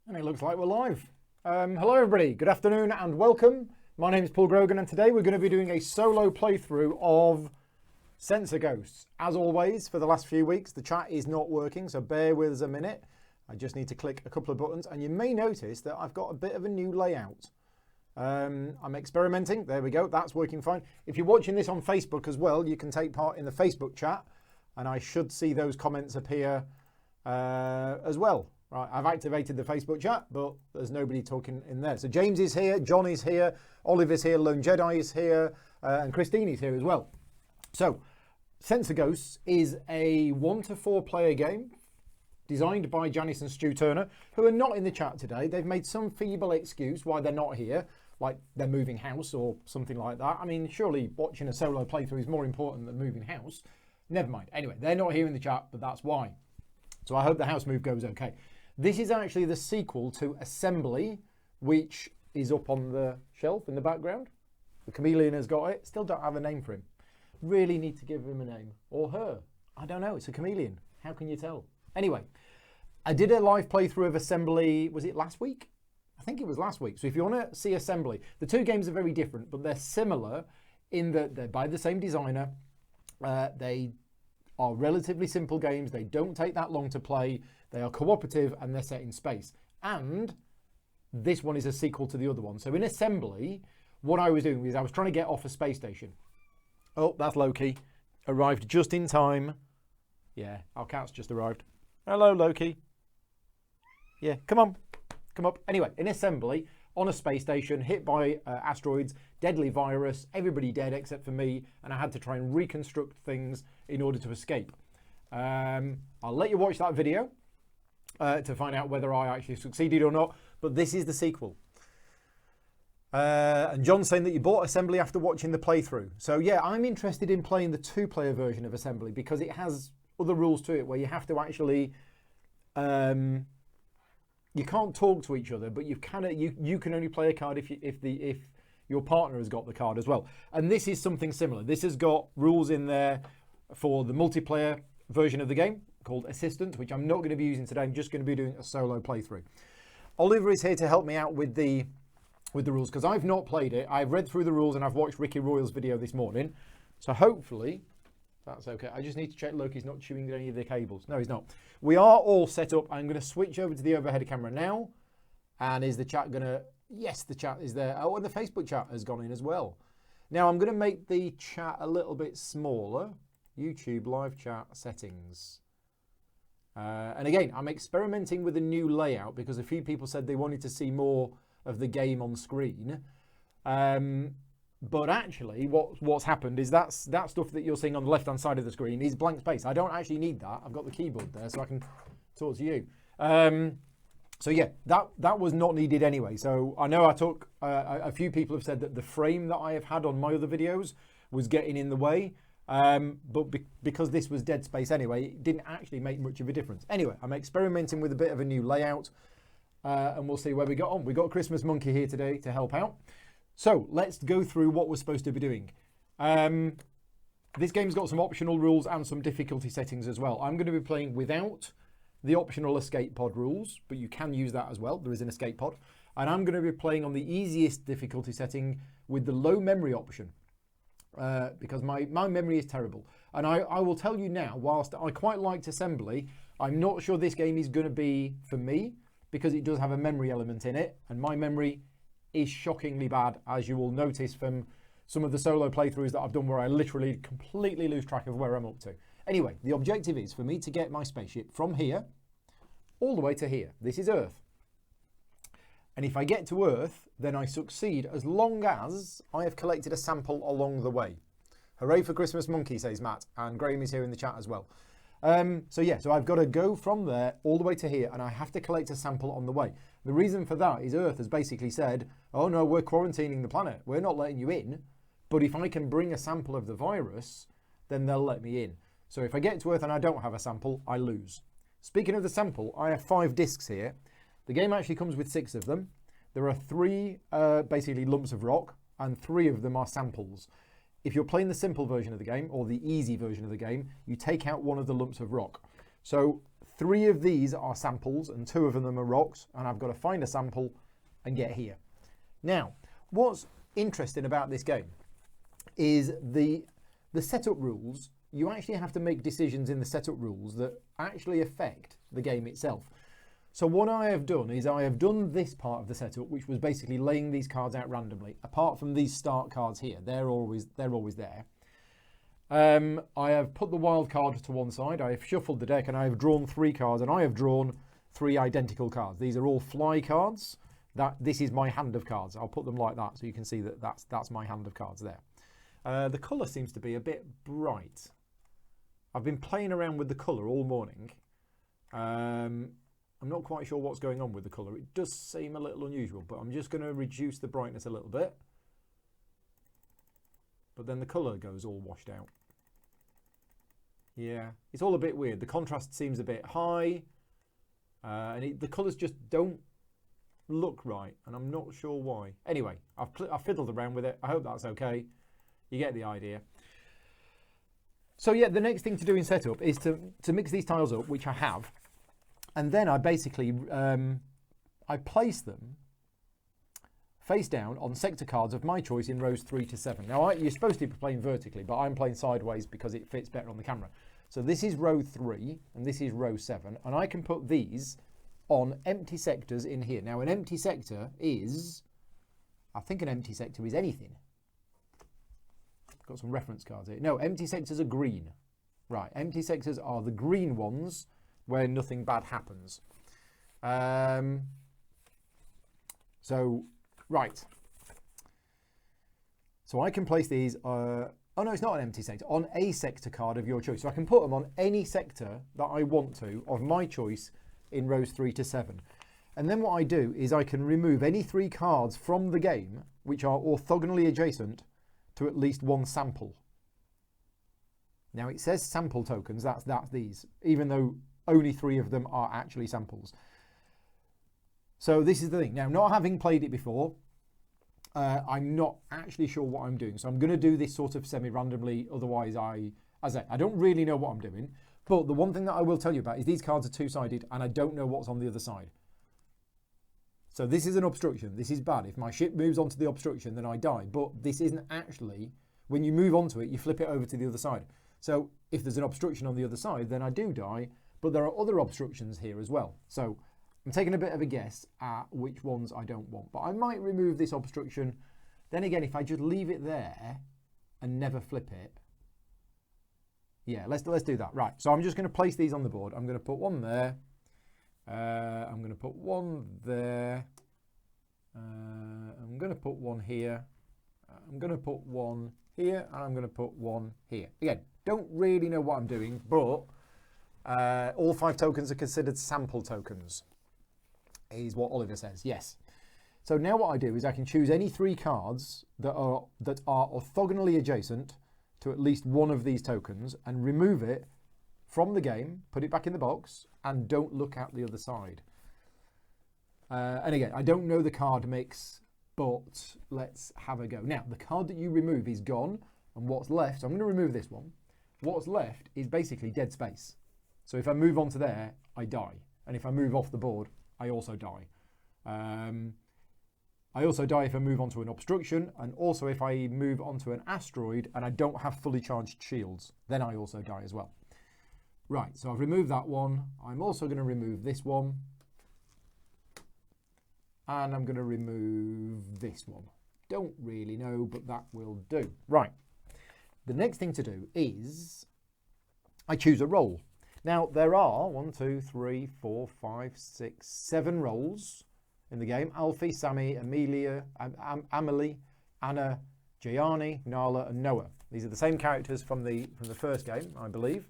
And it looks like we're live. Hello everybody, good afternoon and welcome. My name is Paul Grogan and today we're going to be doing a solo playthrough of Sensor Ghosts. As always, for the last few weeks, the chat is not working, so bear with us a minute. I just need to click a couple of buttons and you may notice that I've got a bit of a new layout. I'm experimenting, there we go, that's working fine. If you're watching this on Facebook as well, you can take part in the Facebook chat and I should see those comments appear as well. Right, I've activated the Facebook chat, but there's nobody talking in there. So James is here, John is here, Oliver's here, Lone Jedi is here, and Christine is here as well. So, Sensor Ghosts is a 1 to 4 player game designed by Janice and Stu Turner, who are not in the chat today. They've made some feeble excuse why they're not here, like they're moving house or something like that. I mean, surely watching a solo playthrough is more important than moving house. Never mind. Anyway, they're not here in the chat, but that's why. So I hope the house move goes okay. This is actually the sequel to Assembly, which is up on the shelf in the background. The Chameleon has got it. Still don't have a name for him. Really need to give him a name. Or her. I don't know. It's a chameleon. How can you tell? Anyway, I did a live playthrough of Assembly. Was it last week? I think it was last week. So if you want to see Assembly, the two games are very different, but they're similar in that they're by the same designer. They are relatively simple games. They don't take that long to play. They are cooperative and they're set in space. And this one is a sequel to the other one. So in Assembly, what I was doing is I was trying to get off a space station. Oh, that's Loki. Arrived just in time. Yeah, our cat's just arrived. Hello, Loki. Yeah, come on. Come up. Anyway, in Assembly, on a space station, hit by asteroids, deadly virus, everybody dead except for me, and I had to try and reconstruct things in order to escape. I'll let you watch that video to find out whether I actually succeeded or not, but this is the sequel. And John's saying that you bought Assembly after watching the playthrough. So yeah, I'm interested in playing the 2-player version of Assembly because it has other rules to it where you have to actually... you can't talk to each other, but you can only play a card if your partner has got the card as well. And this is something similar. This has got rules in there for the multiplayer version of the game called Assistant, which I'm not going to be using today. I'm just going to be doing a solo playthrough. Oliver is here to help me out with the rules because I've not played it. I've read through the rules and I've watched Ricky Royal's video this morning. So hopefully that's okay. I just need to check Loki's not chewing any of the cables. No, he's not. We are all set up. I'm going to switch over to the overhead camera now. And is the chat going to... Yes, the chat is there. Oh, and the Facebook chat has gone in as well. Now, I'm going to make the chat a little bit smaller. YouTube live chat settings. And again, I'm experimenting with a new layout because a few people said they wanted to see more of the game on screen. But actually, what's happened is that stuff that you're seeing on the left-hand side of the screen is blank space. I don't actually need that. I've got the keyboard there, so I can talk to you. So yeah, that was not needed anyway. So I know I took a few people have said that the frame that I have had on my other videos was getting in the way. But because this was dead space anyway, it didn't actually make much of a difference. Anyway, I'm experimenting with a bit of a new layout, and we'll see where we got on. We got Christmas Monkey here today to help out. So let's go through what we're supposed to be doing. This game's got some optional rules and some difficulty settings as well. I'm going to be playing without the optional escape pod rules, but you can use that as well. There is an escape pod. And I'm going to be playing on the easiest difficulty setting with the low memory option. Because my memory is terrible. And I will tell you now, whilst I quite liked Assembly, I'm not sure this game is going to be for me because it does have a memory element in it. And my memory is shockingly bad, as you will notice from some of the solo playthroughs that I've done where I literally completely lose track of where I'm up to. Anyway, the objective is for me to get my spaceship from here all the way to here. This is Earth. And if I get to Earth, then I succeed as long as I have collected a sample along the way. Hooray for Christmas Monkey, says Matt. And Graham is here in the chat as well. So I've got to go from there all the way to here and I have to collect a sample on the way. The reason for that is Earth has basically said, oh no, we're quarantining the planet. We're not letting you in. But if I can bring a sample of the virus, then they'll let me in. So if I get to Earth and I don't have a sample, I lose. Speaking of the sample, I have 5 discs here. The game actually comes with 6 of them. There are 3 basically lumps of rock and 3 of them are samples. If you're playing the simple version of the game or the easy version of the game, you take out one of the lumps of rock. So 3 of these are samples and 2 of them are rocks, and I've got to find a sample and get here. Now, what's interesting about this game is the setup rules. You actually have to make decisions in the setup rules that actually affect the game itself. So what I have done is I have done this part of the setup, which was basically laying these cards out randomly. Apart from these start cards here, they're always there. I have put the wild card to one side. I have shuffled the deck and I have drawn 3 cards, and I have drawn 3 identical cards. These are all fly cards. This is my hand of cards. I'll put them like that so you can see that that's my hand of cards there. The colour seems to be a bit bright. I've been playing around with the colour all morning. I'm not quite sure what's going on with the colour. It does seem a little unusual, but I'm just going to reduce the brightness a little bit. But then the colour goes all washed out. Yeah, it's all a bit weird. The contrast seems a bit high. And the colours just don't look right. And I'm not sure why. Anyway, I've fiddled around with it. I hope that's okay. You get the idea. So yeah, the next thing to do in setup is to mix these tiles up, which I have. And then I basically, I place them face down on sector cards of my choice in rows 3 to 7. Now, you're supposed to be playing vertically, but I'm playing sideways because it fits better on the camera. So this is row 3, and this is row 7, and I can put these on empty sectors in here. Now, an empty sector is, I think an empty sector is anything. I've got some reference cards here. No, empty sectors are green. Right, empty sectors are the green ones where nothing bad happens. Right. So I can place these, oh no, it's not an empty sector, on a sector card of your choice. So I can put them on any sector that I want to, of my choice, in rows 3 to 7. And then what I do is I can remove any 3 cards from the game which are orthogonally adjacent to at least 1 sample. Now it says sample tokens, that's these, even though only 3 of them are actually samples. So this is the thing. Now, not having played it before, I'm not actually sure what I'm doing. So I'm going to do this sort of semi-randomly. Otherwise, I don't really know what I'm doing. But the one thing that I will tell you about is these cards are 2-sided and I don't know what's on the other side. So this is an obstruction. This is bad. If my ship moves onto the obstruction, then I die. But this isn't actually, when you move onto it, you flip it over to the other side. So if there's an obstruction on the other side, then I do die. But there are other obstructions here as well. So I'm taking a bit of a guess at which ones I don't want. But I might remove this obstruction. Then again, if I just leave it there and never flip it. Yeah, let's do that. Right, so I'm just going to place these on the board. I'm going to put one there. I'm going to put one there. I'm going to put one here. I'm going to put one here. And I'm going to put one here. Again, don't really know what I'm doing, but all 5 tokens are considered sample tokens, is what Oliver says. Yes. So now what I do is I can choose any 3 cards that are orthogonally adjacent to at least one of these tokens and remove it from the game, put it back in the box, and don't look at the other side. And again, I don't know the card mix, but let's have a go. Now, the card that you remove is gone, and what's left, so I'm going to remove this one. What's left is basically dead space. So if I move on to there, I die. And if I move off the board, I also die. I also die if I move onto an obstruction, and also if I move onto an asteroid and I don't have fully charged shields, then I also die as well. Right, so I've removed that one. I'm also going to remove this one. And I'm going to remove this one. Don't really know, but that will do. Right, the next thing to do is I choose a role. Now, there are 1, 2, 3, 4, 5, 6, 7 roles in the game. Alfie, Sammy, Amelia, Amelie, Anna, Gianni, Nala, and Noah. These are the same characters from the first game, I believe.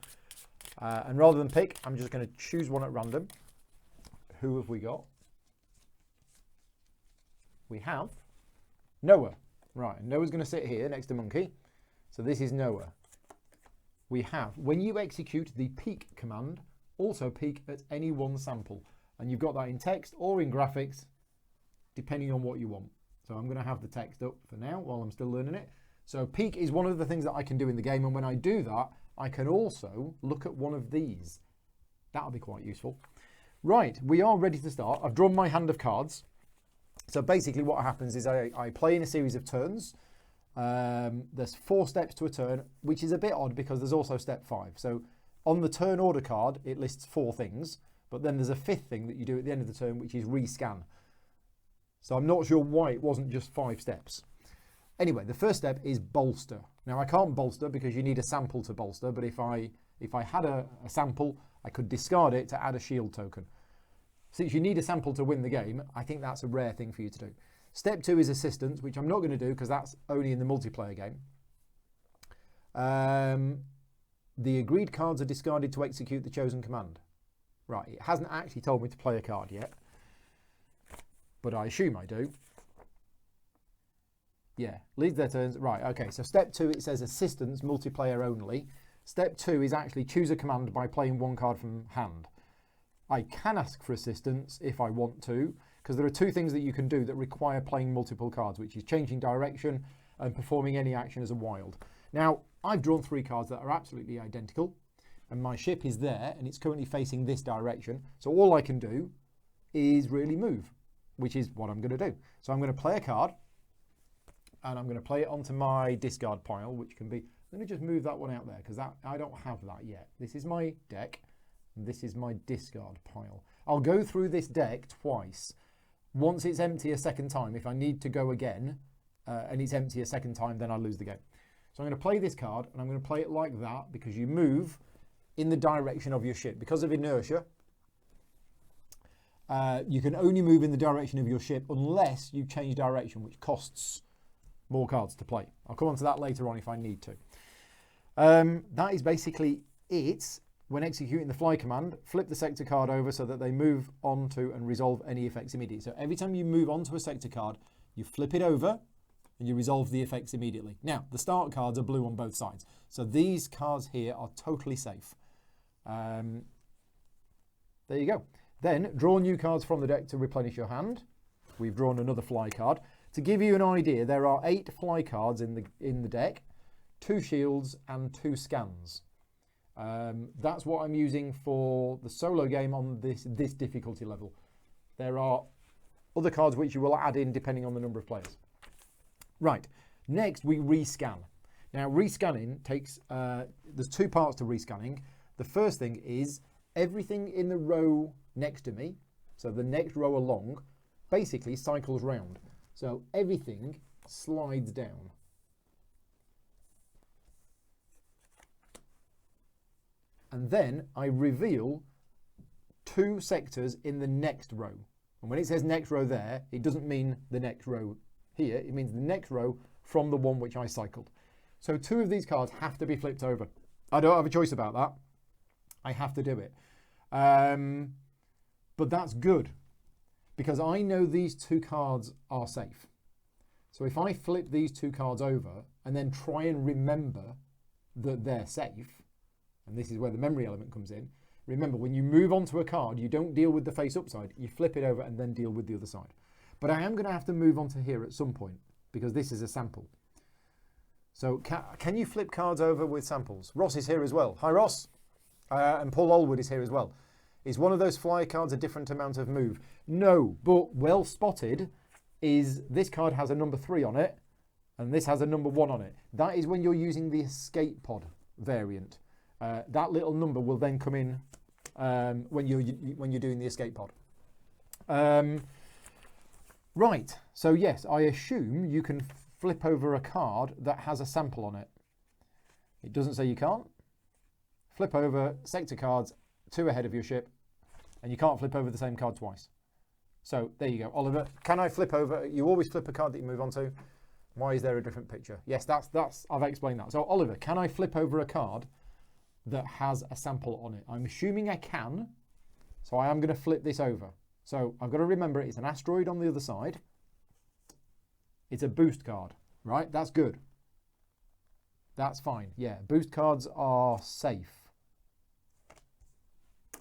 And rather than pick, I'm just going to choose one at random. Who have we got? We have Noah. Right, Noah's going to sit here next to Monkey. So this is Noah. We have, when you execute the peek command, also peek at any one sample. And you've got that in text or in graphics, depending on what you want. So I'm going to have the text up for now while I'm still learning it. So peek is one of the things that I can do in the game. And when I do that, I can also look at one of these. That'll be quite useful. Right, we are ready to start. I've drawn my hand of cards. So basically what happens is I play in a series of turns. There's 4 steps to a turn, which is a bit odd because there's also step 5. So on the turn order card, it lists 4 things, but then there's a 5th thing that you do at the end of the turn, which is rescan. So I'm not sure why it wasn't just 5 steps. Anyway, the first step is bolster. Now I can't bolster because you need a sample to bolster, but if I had a sample, I could discard it to add a shield token. Since you need a sample to win the game, I think that's a rare thing for you to do. Step 2 is assistance, which I'm not going to do because that's only in the multiplayer game. The agreed cards are discarded to execute the chosen command. Right, it hasn't actually told me to play a card yet, but I assume I do. Yeah, leads their turns. Right, okay, so step 2, it says assistance, multiplayer only. Step 2 is actually choose a command by playing 1 card from hand. I can ask for assistance if I want to, because there are 2 things that you can do that require playing multiple cards, which is changing direction and performing any action as a wild. Now, I've drawn 3 cards that are absolutely identical, and my ship is there, and it's currently facing this direction. So all I can do is really move, which is what I'm going to do. So I'm going to play a card, and I'm going to play it onto my discard pile, which can be... I'm going to just move that one out there, because I don't have that yet. This is my deck, and this is my discard pile. I'll go through this deck twice. Once it's empty a second time, if I need to go again, and it's empty a second time, then I lose the game. So I'm going to play this card, and I'm going to play it like that, because you move in the direction of your ship. Because of inertia, you can only move in the direction of your ship unless you change direction, which costs more cards to play. I'll come on to that later on if I need to. That is basically it. When executing the fly command, flip the sector card over so that they move on to and resolve any effects immediately. So every time you move onto a sector card, you flip it over and you resolve the effects immediately. Now, the start cards are blue on both sides. So these cards here are totally safe. There you go. Then draw new cards from the deck to replenish your hand. We've drawn another fly card. To give you an idea, there are 8 fly cards in the deck, 2 shields and 2 scans. That's what I'm using for the solo game on this difficulty level. There are other cards which you will add in depending on the number of players. Right, next we rescan. Now rescanning takes, there's 2 parts to rescanning. The first thing is everything in the row next to me, so the next row along, basically cycles round. So everything slides down. And then I reveal 2 sectors in the next row. And when it says next row there, it doesn't mean the next row here. It means the next row from the one which I cycled. So 2 of these cards have to be flipped over. I don't have a choice about that. I have to do it. But that's good, because I know these 2 cards are safe. So if I flip these 2 cards over and then try and remember that they're safe, and this is where the memory element comes in. Remember, when you move onto a card, you don't deal with the face upside. You flip it over and then deal with the other side. But I am going to have to move onto here at some point, because this is a sample. So can you flip cards over with samples? Ross is here as well. Hi, Ross. And Paul Allwood is here as well. Is one of those fly cards a different amount of move? No, but well spotted is this card has a number 3 on it, and this has a number 1 on it. That is when you're using the escape pod variant. That little number will then come in when you're doing the escape pod. Right, so yes, I assume you can flip over a card that has a sample on it. It doesn't say you can't. Flip over sector cards 2 ahead of your ship, and you can't flip over the same card twice. So there you go. Oliver, can I flip over? You always flip a card that you move on to. Why is there a different picture? Yes, that's I've explained that. So Oliver, can I flip over a card that has a sample on it? I'm assuming I can, so I am going to flip this over. So I've got to remember it's an asteroid on the other side. It's a boost card, right? That's good. That's fine. Yeah, boost cards are safe.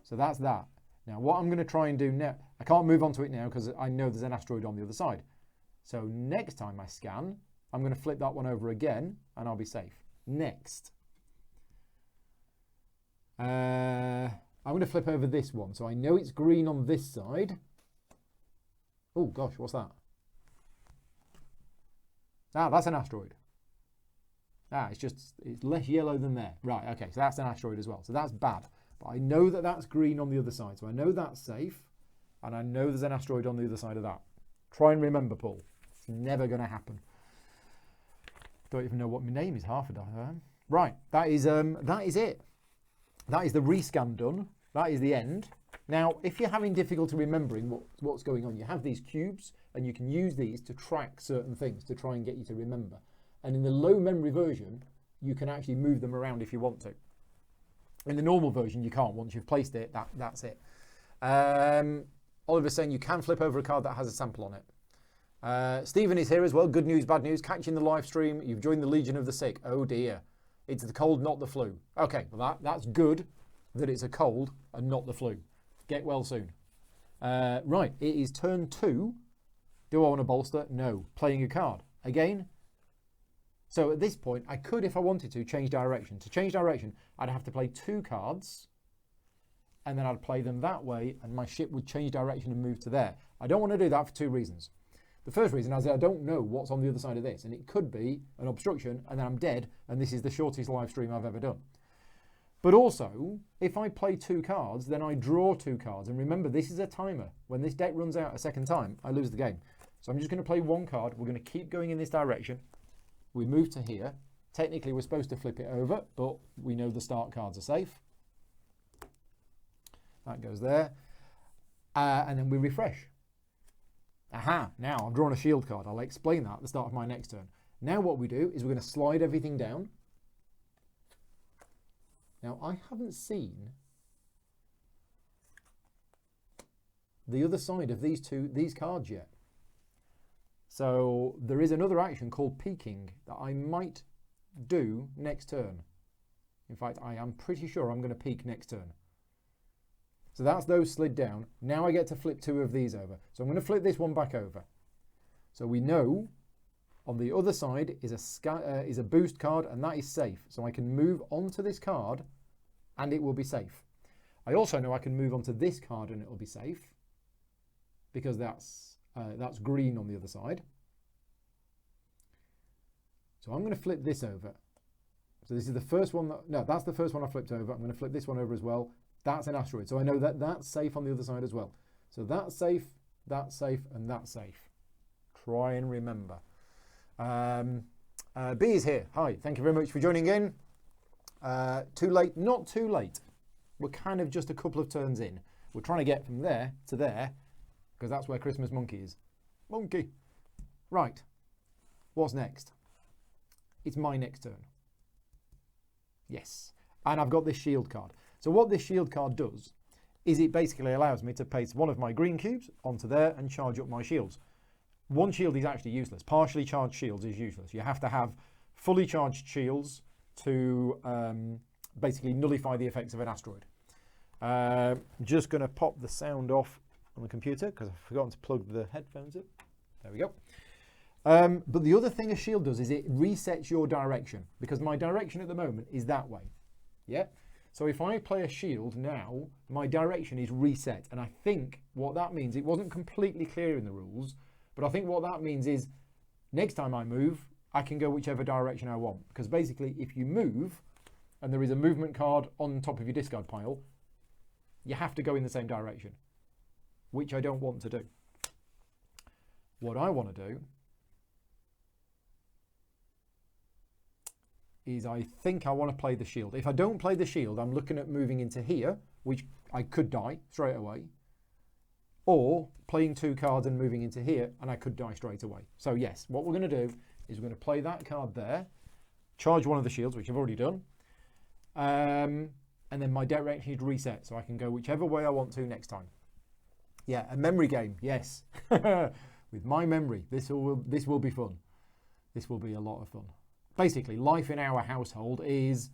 So that's that. Now what I'm going to try and do now, I can't move onto it now because I know there's an asteroid on the other side. So next time I scan, I'm going to flip that one over again and I'll be safe. Next. I'm going to flip over this one. So I know it's green on this side. Oh, gosh, what's that? Ah, that's an asteroid. Ah, it's less yellow than there. Right, okay, so that's an asteroid as well. So that's bad. But I know that that's green on the other side. So I know that's safe. And I know there's an asteroid on the other side of that. Try and remember, Paul. It's never going to happen. Don't even know what my name is half a time. Right, that is it. That is the rescan done. That is the end. Now, if you're having difficulty remembering what's going on, you have these cubes and you can use these to track certain things to try and get you to remember. And in the low memory version, you can actually move them around if you want to. In the normal version, you can't. Once you've placed it, that's it. Oliver's saying you can flip over a card that has a sample on it. Stephen is here as well. Good news, bad news. Catching the live stream. You've joined the Legion of the Sick. Oh dear. It's the cold, not the flu. Okay, well that's good that it's a cold and not the flu. Get well soon. Right, it is turn 2. Do I want to bolster? No. Playing a card. Again. So at this point, I could, if I wanted to, change direction. To change direction, I'd have to play 2 cards. And then I'd play them that way, and my ship would change direction and move to there. I don't want to do that for 2 reasons. The first reason is I don't know what's on the other side of this, and it could be an obstruction, and then I'm dead, and this is the shortest live stream I've ever done. But also, if I play 2 cards, then I draw 2 cards. And remember, this is a timer. When this deck runs out a second time, I lose the game. So I'm just going to play 1 card. We're going to keep going in this direction. We move to here. Technically, we're supposed to flip it over, but we know the start cards are safe. That goes there. And then we refresh. Aha, now I've drawn a shield card. I'll explain that at the start of my next turn. Now what we do is we're going to slide everything down. Now I haven't seen the other side of these cards yet. So there is another action called peeking that I might do next turn. In fact, I am pretty sure I'm going to peek next turn. So that's those slid down. Now I get to flip 2 of these over. So I'm going to flip this one back over. So we know on the other side is a boost card, and that is safe. So I can move onto this card and it will be safe. I also know I can move onto this card and it will be safe because that's green on the other side. So I'm going to flip this over. So this is the first one. That's the first one I flipped over. I'm going to flip this one over as well. That's an asteroid. So I know that that's safe on the other side as well. So that's safe, and that's safe. Try and remember. B is here. Hi, thank you very much for joining in. Too late? Not too late. We're kind of just a couple of turns in. We're trying to get from there to there because that's where Christmas Monkey is. Monkey. Right. What's next? It's my next turn. Yes. And I've got this shield card. So what this shield card does is it basically allows me to place one of my green cubes onto there and charge up my shields. One shield is actually useless. Partially charged shields is useless. You have to have fully charged shields to basically nullify the effects of an asteroid. I'm just going to pop the sound off on the computer because I've forgotten to plug the headphones in. There we go. But the other thing a shield does is it resets your direction because my direction at the moment is that way. Yeah. So if I play a shield now, my direction is reset. And I think what that means, it wasn't completely clear in the rules, but I think what that means is next time I move, I can go whichever direction I want. Because basically, if you move, and there is a movement card on top of your discard pile, you have to go in the same direction, which I don't want to do. What I want to do is I think I want to play the shield. If I don't play the shield, I'm looking at moving into here, which I could die straight away, or playing 2 cards and moving into here, and I could die straight away. So yes, what we're going to do is we're going to play that card there, charge one of the shields, which I've already done, and then my direction is reset, so I can go whichever way I want to next time. Yeah, a memory game, yes. With my memory, this will be fun. This will be a lot of fun. Basically, life in our household is,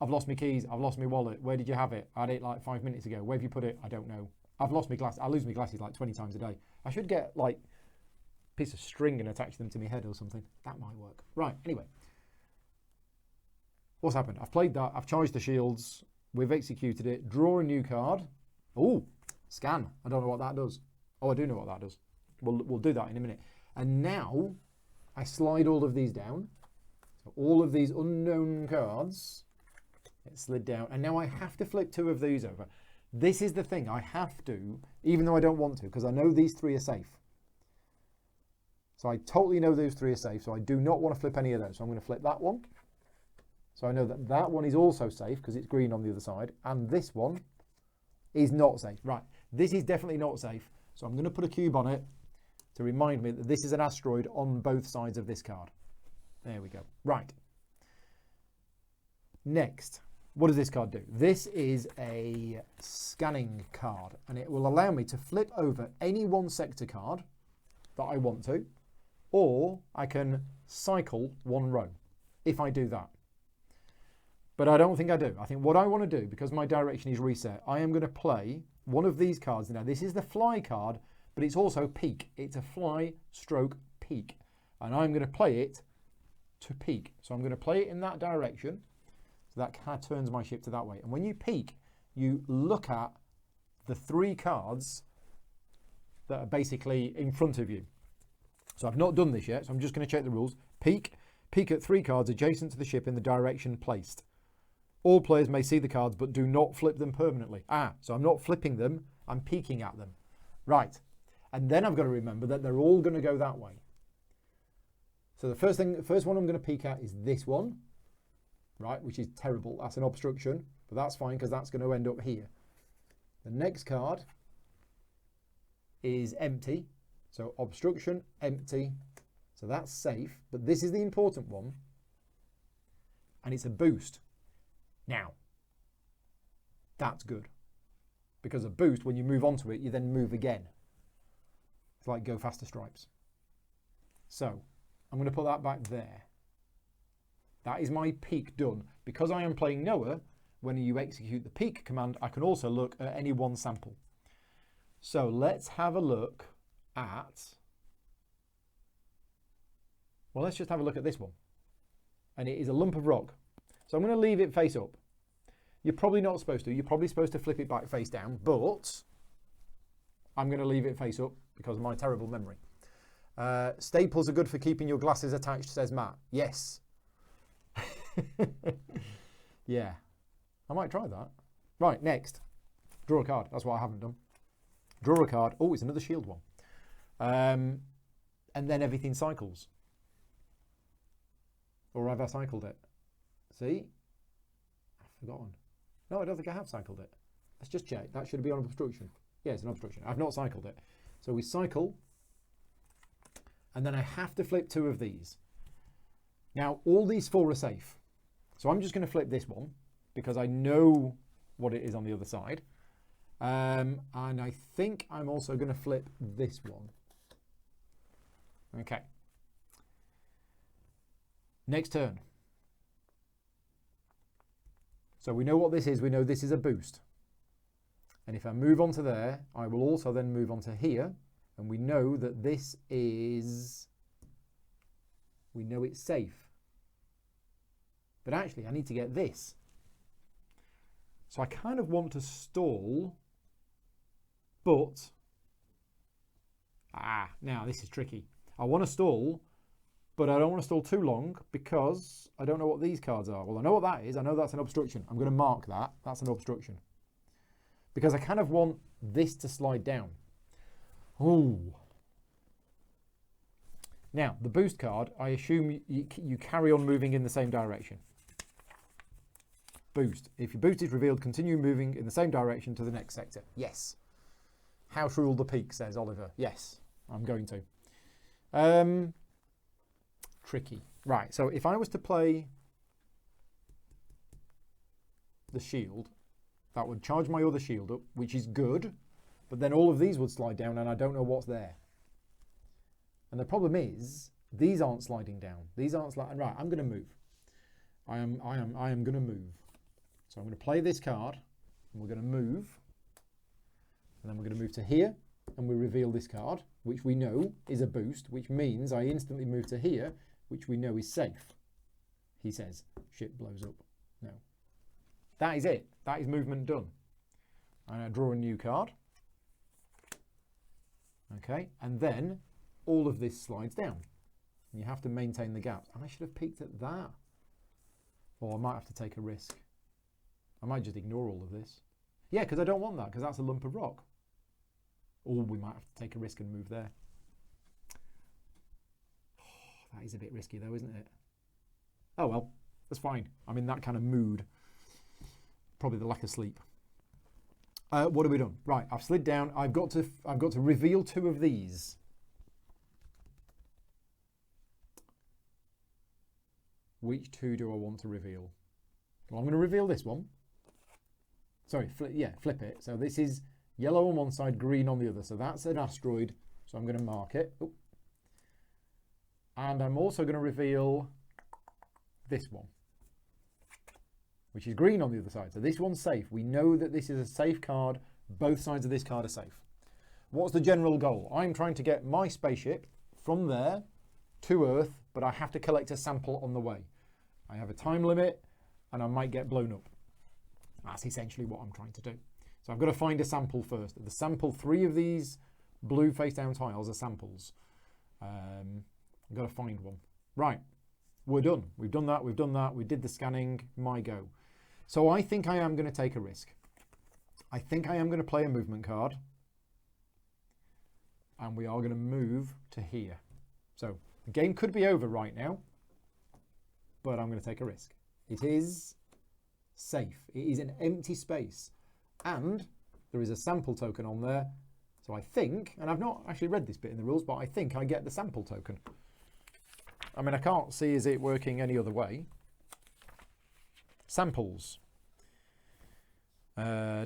I've lost my keys, I've lost my wallet, where did you have it? I had it like 5 minutes ago, where have you put it? I don't know. I've lost my glasses, I lose my glasses like 20 times a day. I should get like a piece of string and attach them to my head or something. That might work. Right, anyway. What's happened? I've played that, I've charged the shields, We've executed it. Draw a new card. Oh, scan. I don't know what that does. Oh, I do know what that does. We'll do that in a minute. And now I slide all of these down. So all of these unknown cards get slid down. And now I have to flip 2 of these over. This is the thing. I have to, even though I don't want to, because I know these 3 are safe. So I totally know those 3 are safe. So I do not want to flip any of those. So I'm going to flip that one. So I know that that one is also safe because it's green on the other side. And this one is not safe. Right. This is definitely not safe. So I'm going to put a cube on it to remind me that this is an asteroid on both sides of this card. There we go. Right. Next, what does this card do? This is a scanning card, and it will allow me to flip over any one sector card that I want to, or I can cycle one row if I do that. But I don't think I do. I think what I want to do, because my direction is reset, I am going to play one of these cards. Now, this is the fly card, but it's also peak. It's a fly stroke peak. And I'm going to play it to peak. So I'm going to play it in that direction. So that kind of turns my ship to that way. And when you peak, you look at the 3 cards that are basically in front of you. So I've not done this yet, so I'm just going to check the rules. Peak at 3 cards adjacent to the ship in the direction placed. All players may see the cards, but do not flip them permanently. So I'm not flipping them, I'm peeking at them. Right. And then I've got to remember that they're all going to go that way. So the first one I'm going to peek at is this one, right, which is terrible. That's an obstruction, but that's fine because that's going to end up here. The next card is empty. So obstruction, empty. So that's safe, but this is the important one. And it's a boost. Now, that's good. Because a boost, when you move onto it, you then move again. It's like Go Faster Stripes. So, I'm going to put that back there. That is my peak done. Because I am playing Noah, when you execute the peak command, I can also look at any one sample. So, let's have a look at... Well, let's just have a look at this one. And it is a lump of rock. So I'm going to leave it face up. You're probably not supposed to. You're probably supposed to flip it back face down, but I'm going to leave it face up because of my terrible memory. Staples are good for keeping your glasses attached, says Matt. Yes. Yeah. I might try that. Right, next. Draw a card. That's what I haven't done. Draw a card. Oh, it's another shield one. And then everything cycles. Or have I cycled it? See? I've forgotten. No, I don't think I have cycled it. Let's just check. That should be on obstruction. Yeah, it's an obstruction. I've not cycled it. So we cycle. And then I have to flip 2 of these. Now, all these 4 are safe. So I'm just going to flip this one because I know what it is on the other side. And I think I'm also going to flip this one. Okay. Next turn. So we know what this is. We know this is a boost. And if I move on to there, I will also then move on to here. And we know that this is... We know it's safe. But actually, I need to get this. So I kind of want to stall, but... now this is tricky. I want to stall, but I don't want to stall too long because I don't know what these cards are. Well, I know what that is. I know that's an obstruction. I'm going to mark that. That's an obstruction. Because I kind of want this to slide down. Ooh. Now, the boost card, I assume you carry on moving in the same direction. Boost. If your boost is revealed, continue moving in the same direction to the next sector. Yes. House rule the peak, says Oliver. Yes, I'm going to. Tricky. Right, so if I was to play the shield, that would charge my other shield up, which is good, but then all of these would slide down and I don't know what's there. And the problem is, these aren't sliding down. These aren't sliding. Right, I'm going to move. I am going to move. So I'm going to play this card, and we're going to move. And then we're going to move to here, and we reveal this card, which we know is a boost, which means I instantly move to here, which we know is safe. He says, ship blows up. No. That is it. that is movement done. And I draw a new card. Okay, and then all of this slides down. You have to maintain the gaps. And I should have peeked at that. Or I might have to take a risk. I might just ignore all of this. Yeah, because I don't want that, because that's a lump of rock. Or we might have to take a risk and move there. Oh, that is a bit risky though, isn't it? Oh well, that's fine. I'm in that kind of mood. Probably the lack of sleep. What have we done? Right, I've slid down. I've got to reveal 2 of these. Which 2 do I want to reveal? Well, I'm going to reveal this one. Sorry, flip it. So this is yellow on one side, green on the other. So that's an asteroid. So I'm going to mark it. Ooh. And I'm also going to reveal this one, which is green on the other side. So this one's safe. We know that this is a safe card. Both sides of this card are safe. What's the general goal? I'm trying to get my spaceship from there to Earth, but I have to collect a sample on the way. I have a time limit and I might get blown up. That's essentially what I'm trying to do. So I've got to find a sample first. The sample, 3 of these blue face down tiles are samples. I've got to find one. Right, we're done. We've done that, we've done that. We did the scanning, my go. So I think I am going to take a risk. I think I am going to play a movement card. And we are going to move to here. So the game could be over right now, but I'm going to take a risk. It is safe. It is an empty space. And there is a sample token on there. So I think, and I've not actually read this bit in the rules, but I think I get the sample token. I mean, I can't see is it working any other way. Samples. Oh,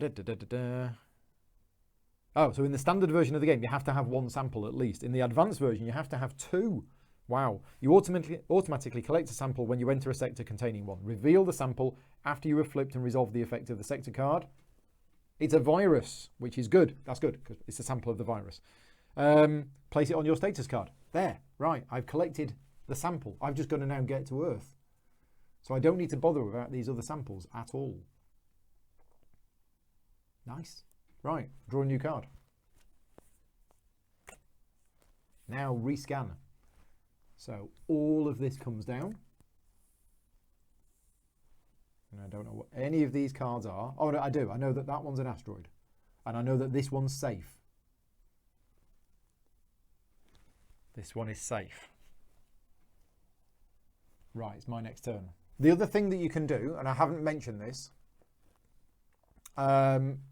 so in the standard version of the game, you have to have 1 sample at least. In the advanced version, you have to have 2. Wow. You automatically collect a sample when you enter a sector containing 1. Reveal the sample after you have flipped and resolved the effect of the sector card. It's a virus, which is good. That's good, because it's a sample of the virus. Place it on your status card. There. Right. I've collected the sample. I've just got to now get to Earth. So I don't need to bother about these other samples at all. Nice. Right. Draw a new card. Now rescan. So all of this comes down. And I don't know what any of these cards are. Oh, no, I do. I know that that one's an asteroid. And I know that this one's safe. This one is safe. Right, it's my next turn. The other thing that you can do, and I haven't mentioned this,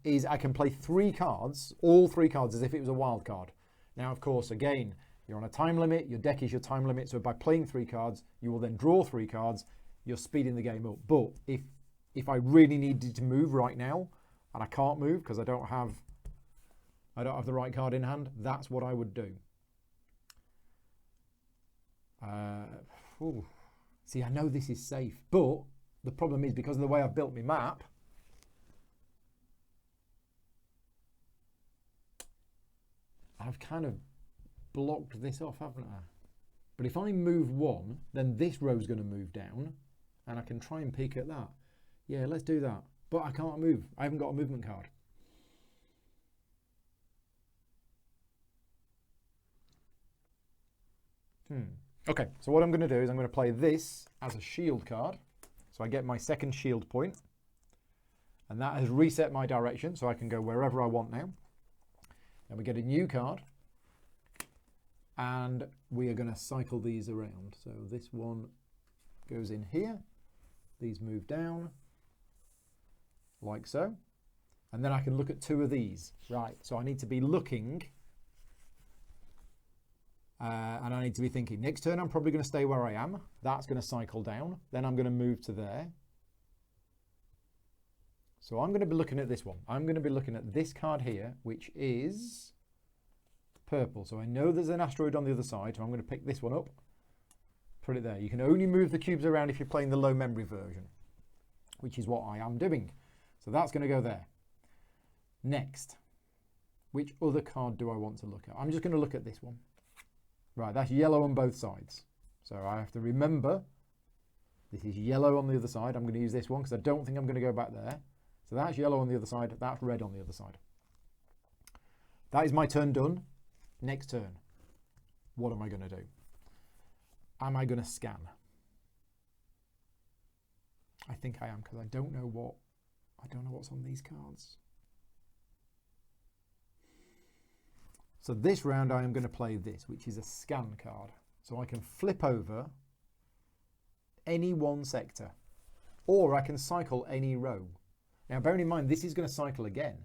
is I can play 3 cards, all 3 cards, as if it was a wild card. Now, of course, again, you're on a time limit. Your deck is your time limit. So by playing 3 cards, you will then draw 3 cards. You're speeding the game up. But if I really needed to move right now, and I can't move because I don't have the right card in hand, that's what I would do. See, I know this is safe, but the problem is because of the way I've built my map, I've kind of blocked this off, haven't I? But if I move 1, then this row's going to move down, and I can try and peek at that. Yeah, let's do that. But I can't move. I haven't got a movement card. Okay, so what I'm going to do is I'm going to play this as a shield card. So I get my second shield point. And that has reset my direction, so I can go wherever I want now. And we get a new card. And we are going to cycle these around. So this one goes in here. These move down, like so. And then I can look at 2 of these. Right, so I need to be looking. And I need to be thinking, next turn I'm probably going to stay where I am. That's going to cycle down. Then I'm going to move to there. So I'm going to be looking at this one. I'm going to be looking at this card here, which is purple. So I know there's an asteroid on the other side, so I'm going to pick this one up, put it there. You can only move the cubes around if you're playing the low memory version, which is what I am doing. So that's going to go there. Next, which other card do I want to look at? I'm just going to look at this one. Right, that's yellow on both sides. So I have to remember this is yellow on the other side. I'm going to use this one because I don't think I'm going to go back there. So that's yellow on the other side, that's red on the other side. That is my turn done. Next turn. What am I going to do? Am I going to scan? I think I am, because I don't know what's on these cards. So this round I am going to play this, which is a scan card. So I can flip over any one sector, or I can cycle any row. Now bearing in mind, this is going to cycle again.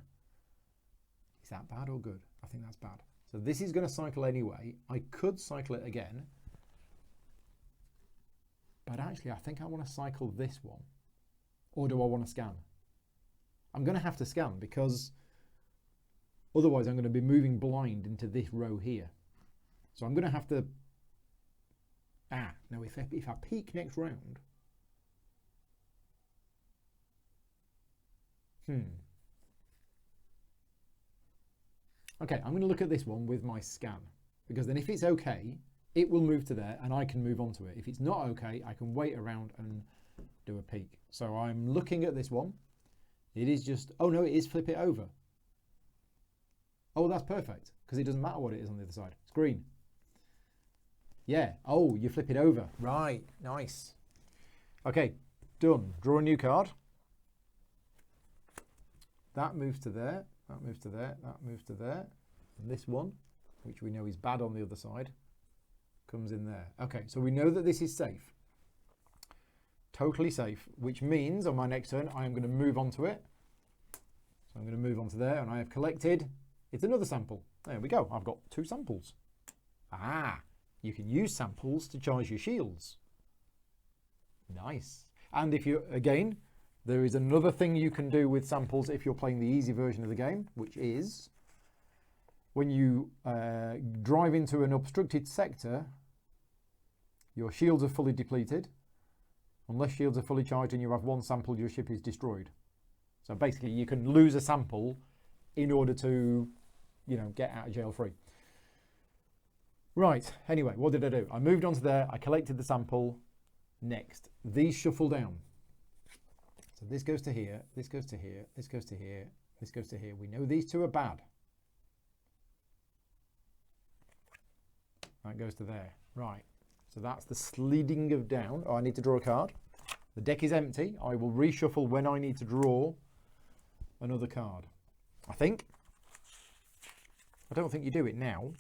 Is that bad or good? I think that's bad. So this is going to cycle anyway. I could cycle it again. But actually, I think I want to cycle this one. Or do I want to scan? I'm going to have to scan, because otherwise I'm going to be moving blind into this row here. So I'm going to have to... now if I peek next round... Okay, I'm going to look at this one with my scan, because then if it's okay, it will move to there and I can move on to it. If it's not okay, I can wait around and do a peek. So I'm looking at this one. It is just, oh no, it is flip it over. Oh, that's perfect, because it doesn't matter what it is on the other side. It's green. Yeah, oh, you flip it over. Right, nice. Okay, done. Draw a new card. That moves to there, that moves to there, that moves to there. And this one, which we know is bad on the other side, comes in there. Okay, so we know that this is safe. Totally safe, which means on my next turn, I am going to move on to it. So I'm going to move on to there, and I have collected, it's another sample. There we go, I've got 2 samples. You can use samples to charge your shields. Nice. And if you, again, there is another thing you can do with samples if you're playing the easy version of the game, which is when you drive into an obstructed sector, your shields are fully depleted. Unless shields are fully charged and you have 1 sample, your ship is destroyed. So basically you can lose a sample in order to, get out of jail free. Right, anyway, what did I do? I moved on to there, I collected the sample. Next, these shuffle down. So this goes to here, this goes to here, this goes to here, this goes to here. We know these 2 are bad. That goes to there. Right. So that's the sledding of down. Oh, I need to draw a card. The deck is empty. I will reshuffle when I need to draw another card. I think. I don't think you do it now.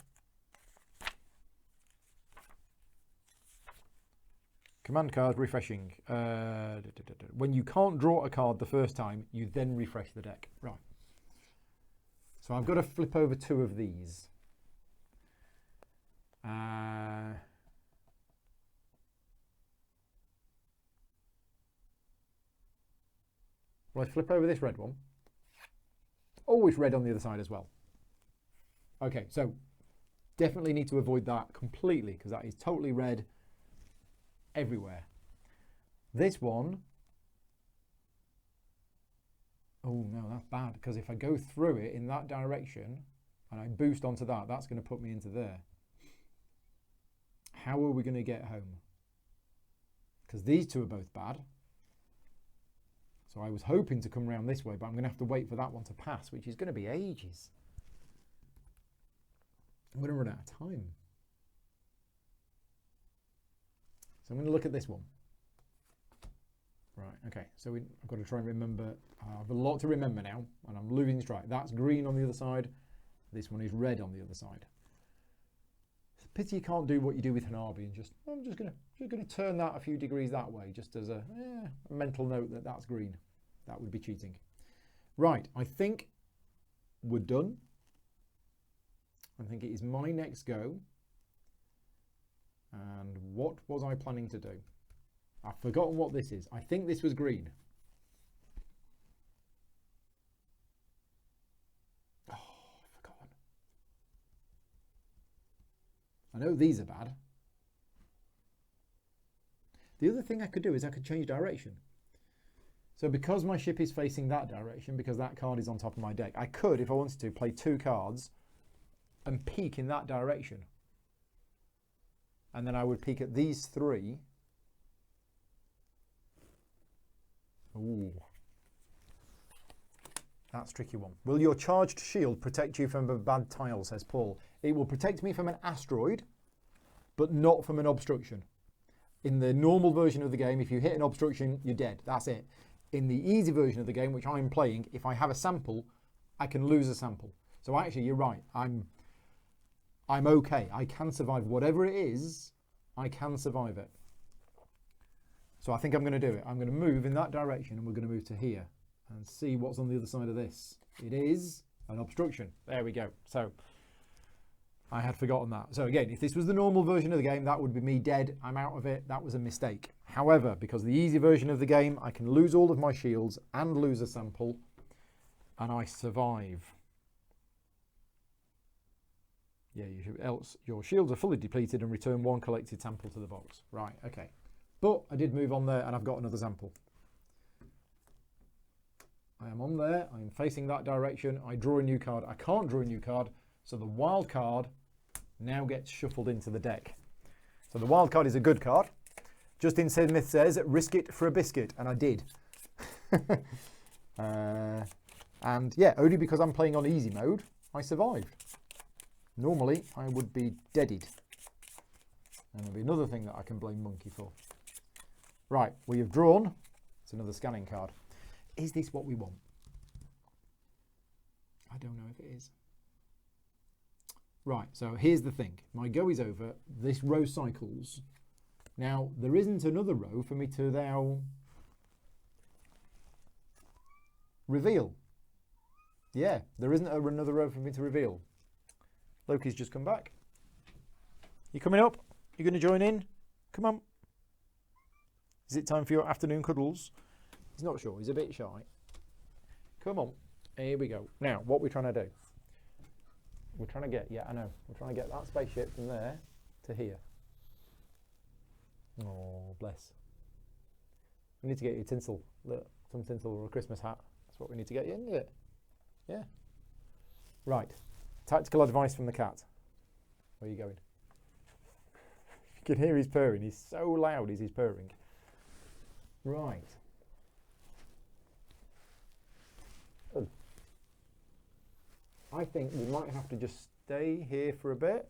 Command card refreshing. When you can't draw a card the first time, you then refresh the deck. Right. So I've got to flip over 2 of these. Will I flip over this red one? Oh, it's red on the other side as well. Okay, so definitely need to avoid that completely, because that is totally red everywhere. This one, oh no, that's bad, because if I go through it in that direction and I boost onto that, that's going to put me into there. How are we going to get home? Because these 2 are both bad. So I was hoping to come around this way, but I'm going to have to wait for that one to pass, which is going to be ages. I'm going to run out of time. So I'm going to look at this one. Right, okay, so I've got to try and remember. I have a lot to remember now, and I'm losing strike. That's green on the other side. This one is red on the other side. It's a pity you can't do what you do with Hanabi and just, I'm just going to turn that a few degrees that way, just as a mental note that that's green. That would be cheating. Right, I think we're done. I think it is my next go. And what was I planning to do? I've forgotten what this is. I think this was green. Oh, I've forgotten. I know these are bad. The other thing I could do is I could change direction. So because my ship is facing that direction, because that card is on top of my deck, I could, if I wanted to, play 2 cards and peek in that direction. And then I would peek at these 3. Ooh. That's a tricky one. Will your charged shield protect you from a bad tile, says Paul. It will protect me from an asteroid, but not from an obstruction. In the normal version of the game, if you hit an obstruction, you're dead. That's it. In the easy version of the game, which I'm playing, if I have a sample, I can lose a sample. So actually, you're right. I'm okay. I can survive whatever it is. I can survive it. So I think I'm going to do it. I'm going to move in that direction, and we're going to move to here and see what's on the other side of this. It is an obstruction. There we go. So I had forgotten that. So again, if this was the normal version of the game, that would be me dead. I'm out of it. That was a mistake. However, because the easy version of the game, I can lose all of my shields and lose a sample, and I survive. Yeah, else your shields are fully depleted and return one collected sample to the box. Right, okay. But I did move on there, and I've got another sample. I am on there. I'm facing that direction. I draw a new card. I can't draw a new card, so the wild card now gets shuffled into the deck. So the wild card is a good card. Justin Smith says, risk it for a biscuit, and I did. And yeah, only because I'm playing on easy mode, I survived. Normally, I would be deaded. And there'll be another thing that I can blame Monkey for. Right, we have drawn. It's another scanning card. Is this what we want? I don't know if it is. Right, so here's the thing. My go is over. This row cycles. Now, there isn't another row for me to now reveal. Yeah, there isn't another row for me to reveal. Loki's just come back. You coming up? You going to join in? Come on. Is it time for your afternoon cuddles? He's not sure. He's a bit shy. Come on. Here we go. Now, what we're trying to do. We're trying to get, yeah, I know. We're trying to get that spaceship from there to here. Oh, bless. We need to get you tinsel. Look, some tinsel or a Christmas hat. That's what we need to get you, isn't it? Yeah. Right. Tactical advice from the cat. Where are you going? You can hear he's purring. He's so loud as he's purring. Right. Oh. I think we might have to just stay here for a bit.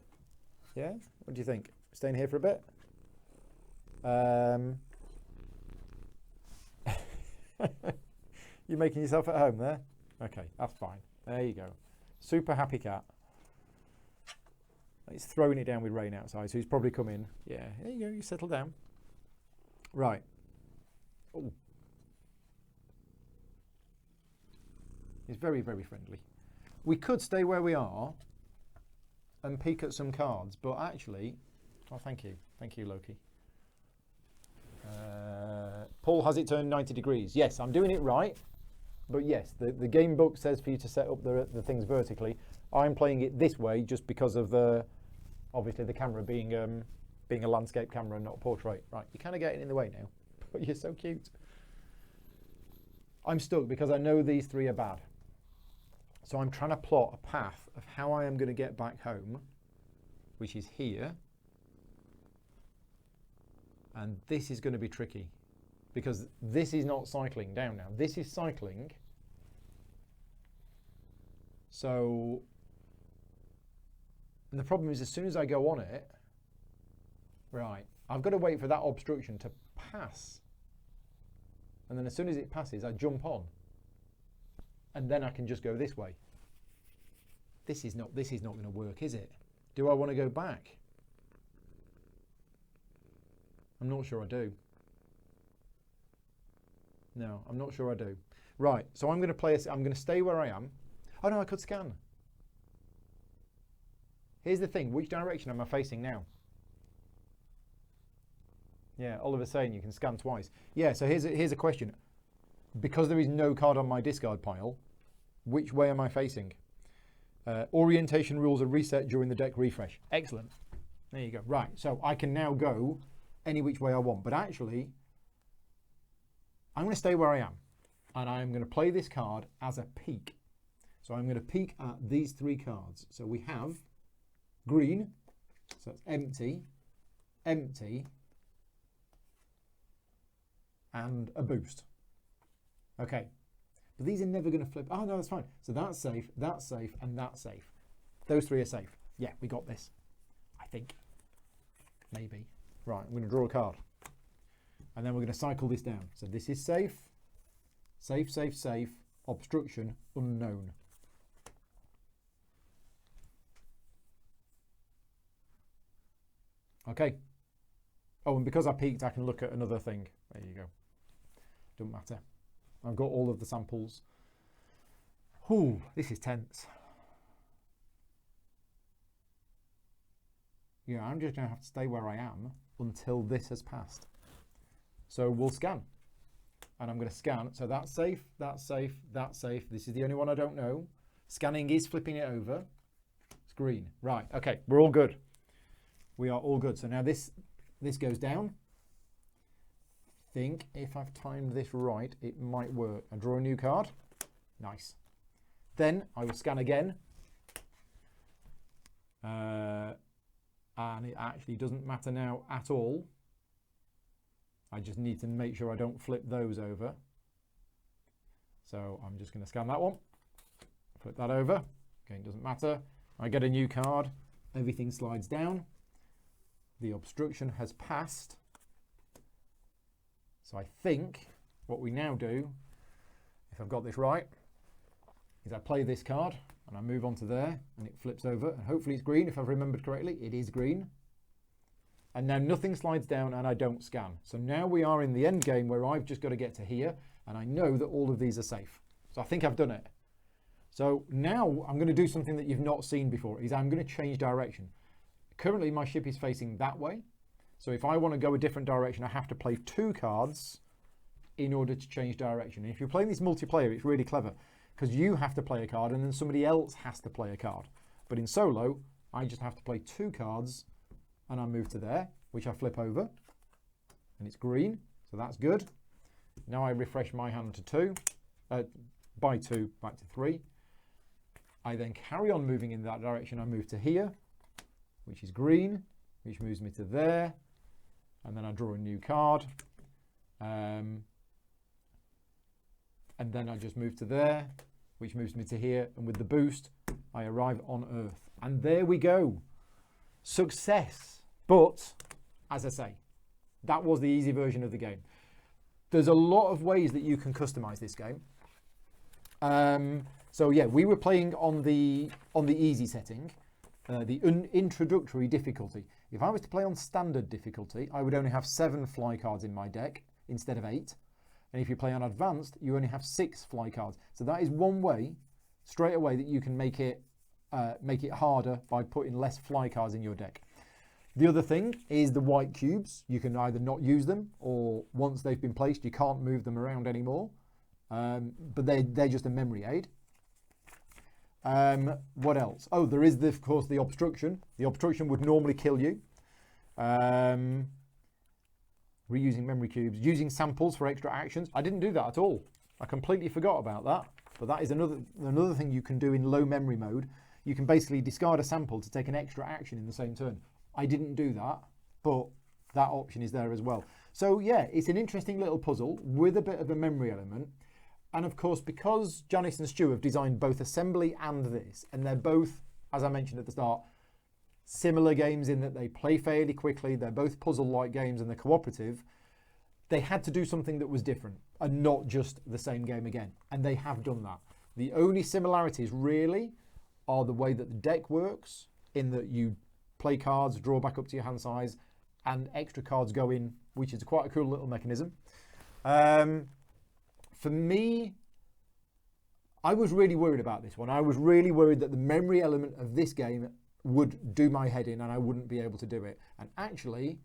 Yeah? What do you think? Staying here for a bit? You're making yourself at home there? Okay, that's fine. There you go. Super happy cat. He's throwing it down with rain outside, so he's probably come in. Yeah, there you go. You settle down. Right. Oh. He's very, very friendly. We could stay where we are and peek at some cards, but actually... Oh, thank you. Thank you, Loki. Paul, has it turned 90 degrees? Yes, I'm doing it right. But yes, the game book says for you to set up the things vertically. I'm playing it this way just because of obviously the camera being a landscape camera and not a portrait. Right, you're kind of getting in the way now, but you're so cute. I'm stuck because I know these three are bad. So I'm trying to plot a path of how I am going to get back home, which is here. And this is going to be tricky because this is not cycling down now. This is cycling. So, and the problem is as soon as I go on it, right, I've got to wait for that obstruction to pass. And then as soon as it passes, I jump on. And then I can just go this way. This is not going to work, is it? Do I want to go back? I'm not sure I do. No, I'm not sure I do. Right, so I'm going to play. I'm going to stay where I am. Oh no, I could scan. Here's the thing. Which direction am I facing now? Yeah, Oliver's saying you can scan twice. Yeah, so here's a question. Because there is no card on my discard pile, which way am I facing? Orientation rules are reset during the deck refresh. Excellent. There you go. Right, so I can now go any which way I want. But actually, I'm going to stay where I am. And I'm going to play this card as a peek. So I'm going to peek at these three cards. So we have green, so it's empty, empty, and a boost. Okay, But these are never going to flip. Oh, no, that's fine. So that's safe, and that's safe. Those three are safe. Yeah, we got this. I think. Maybe. Right, I'm going to draw a card. And then we're going to cycle this down. So this is safe, safe, safe, safe, obstruction, unknown. Okay. Oh, and because I peeked, I can look at another thing. There you go. Doesn't matter. I've got all of the samples. Ooh, this is tense. Yeah, I'm just going to have to stay where I am until this has passed. So we'll scan. And I'm going to scan. So that's safe, that's safe, that's safe. This is the only one I don't know. Scanning is flipping it over. It's green. Right, okay, we're all good. We are all good. So now this goes down. I think if I've timed this right, it might work. I draw a new card. Nice. Then I will scan again. And it actually doesn't matter now at all. I just need to make sure I don't flip those over. So I'm just going to scan that one. Flip that over. Okay, it doesn't matter. I get a new card. Everything slides down. The obstruction has passed. So I think what we now do, if I've got this right, is I play this card and I move on to there and it flips over and hopefully it's green if I've remembered correctly. It is green. And now nothing slides down and I don't scan. So now we are in the end game where I've just got to get to here and I know that all of these are safe. So I think I've done it. So now I'm going to do something that you've not seen before, is I'm going to change direction. Currently my ship is facing that way. So if I want to go a different direction, I have to play 2 cards in order to change direction. And if you're playing this multiplayer, it's really clever because you have to play a card and then somebody else has to play a card. But in solo, I just have to play 2 cards and I move to there, which I flip over and it's green. So that's good. Now I refresh my hand to 2, by 2 back to 3. I then carry on moving in that direction. I move to here, which is green, which moves me to there. And then I draw a new card. And then I just move to there, which moves me to here. And with the boost, I arrive on Earth. And there we go. Success. But, as I say, that was the easy version of the game. There's a lot of ways that you can customize this game. So yeah, we were playing on the easy setting, the introductory difficulty. If I was to play on standard difficulty, I would only have 7 fly cards in my deck instead of 8. And if you play on advanced, you only have 6 fly cards. So that is one way, straight away, that you can make it harder by putting less fly cards in your deck. The other thing is the white cubes. You can either not use them, or once they've been placed, you can't move them around anymore. But they're just a memory aid. What else? Oh, there is, of course, the obstruction. The obstruction would normally kill you. Reusing memory cubes, using samples for extra actions. I didn't do that at all. I completely forgot about that. But that is another thing you can do in low memory mode. You can basically discard a sample to take an extra action in the same turn. I didn't do that, but that option is there as well. So yeah, it's an interesting little puzzle with a bit of a memory element. And of course, because Janice and Stu have designed both Assembly and this, and they're both, as I mentioned at the start, similar games in that they play fairly quickly, they're both puzzle-like games and they're cooperative, they had to do something that was different and not just the same game again. And they have done that. The only similarities really are the way that the deck works, in that you play cards, draw back up to your hand size, and extra cards go in, which is quite a cool little mechanism. For me, I was really worried about this one. I was really worried that the memory element of this game would do my head in and I wouldn't be able to do it. And actually,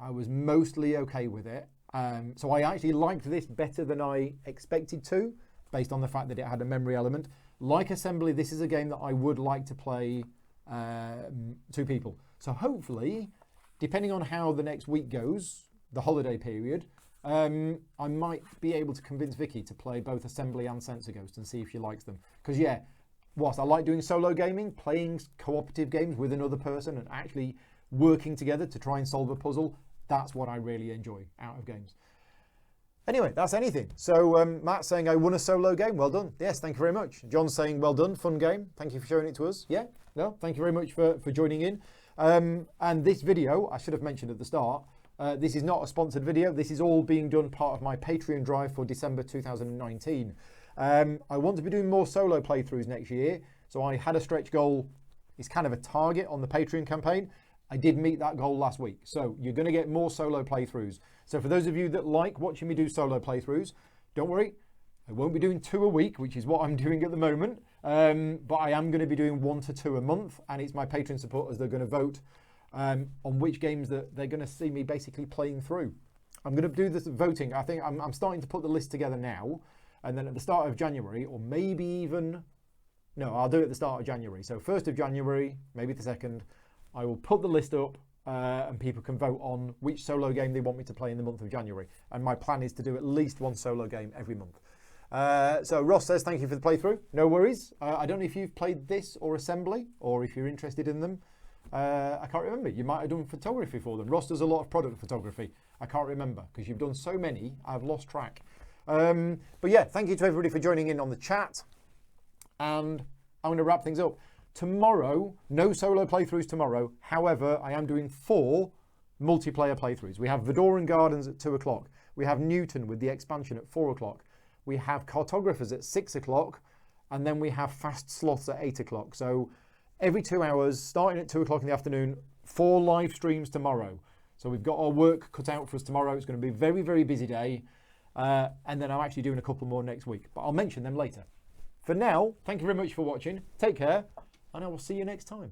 I was mostly okay with it. So I actually liked this better than I expected to, based on the fact that it had a memory element. Like Assembly, this is a game that I would like to play 2 people. So hopefully, depending on how the next week goes, the holiday period, I might be able to convince Vicky to play both Assembly and Sensor Ghost and see if she likes them. Because yeah, whilst I like doing solo gaming, playing cooperative games with another person and actually working together to try and solve a puzzle, that's what I really enjoy out of games. Anyway, that's anything. So Matt's saying I won a solo game. Well done. Yes, thank you very much. John's saying well done, fun game. Thank you for showing it to us. Yeah, no, thank you very much for joining in. And this video, I should have mentioned at the start, this is not a sponsored video. This is all being done part of my Patreon drive for December 2019. I want to be doing more solo playthroughs next year. So I had a stretch goal. It's kind of a target on the Patreon campaign. I did meet that goal last week. So you're going to get more solo playthroughs. So for those of you that like watching me do solo playthroughs, don't worry. I won't be doing 2 a week, which is what I'm doing at the moment. But I am going to be doing 1 to 2 a month. And it's my Patreon supporters that are going to vote on which games that they're going to see me basically playing through. I'm going to do this voting. I think I'm starting to put the list together now. And then at the start of January, or maybe even, no, I'll do it at the start of January. So 1st of January, maybe the 2nd, I will put the list up and people can vote on which solo game they want me to play in the month of January. And my plan is to do at least 1 solo game every month. So Ross says, thank you for the playthrough. No worries. I don't know if you've played this or Assembly, or if you're interested in them. I can't remember. You might have done photography for them. Ross does a lot of product photography. I can't remember because you've done so many, I've lost track. But yeah, thank you to everybody for joining in on the chat. And I'm going to wrap things up. Tomorrow, no solo playthroughs tomorrow. However, I am doing 4 multiplayer playthroughs. We have Vodoran Gardens at 2 o'clock. We have Newton with the expansion at 4 o'clock. We have Cartographers at 6 o'clock. And then we have Fast Sloths at 8 o'clock. So every 2 hours, starting at 2 o'clock in the afternoon, 4 live streams tomorrow. So we've got our work cut out for us tomorrow. It's going to be a very, very busy day. And then I'm actually doing a couple more next week. But I'll mention them later. For now, thank you very much for watching. Take care. And I will see you next time.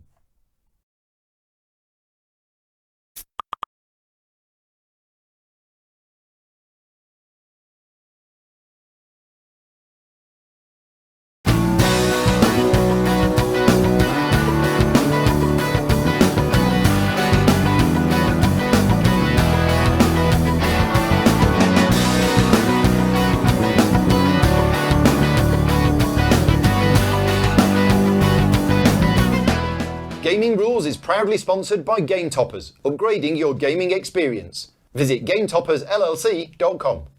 Gaming Rules is proudly sponsored by Game Toppers, upgrading your gaming experience. Visit GameToppersLLC.com.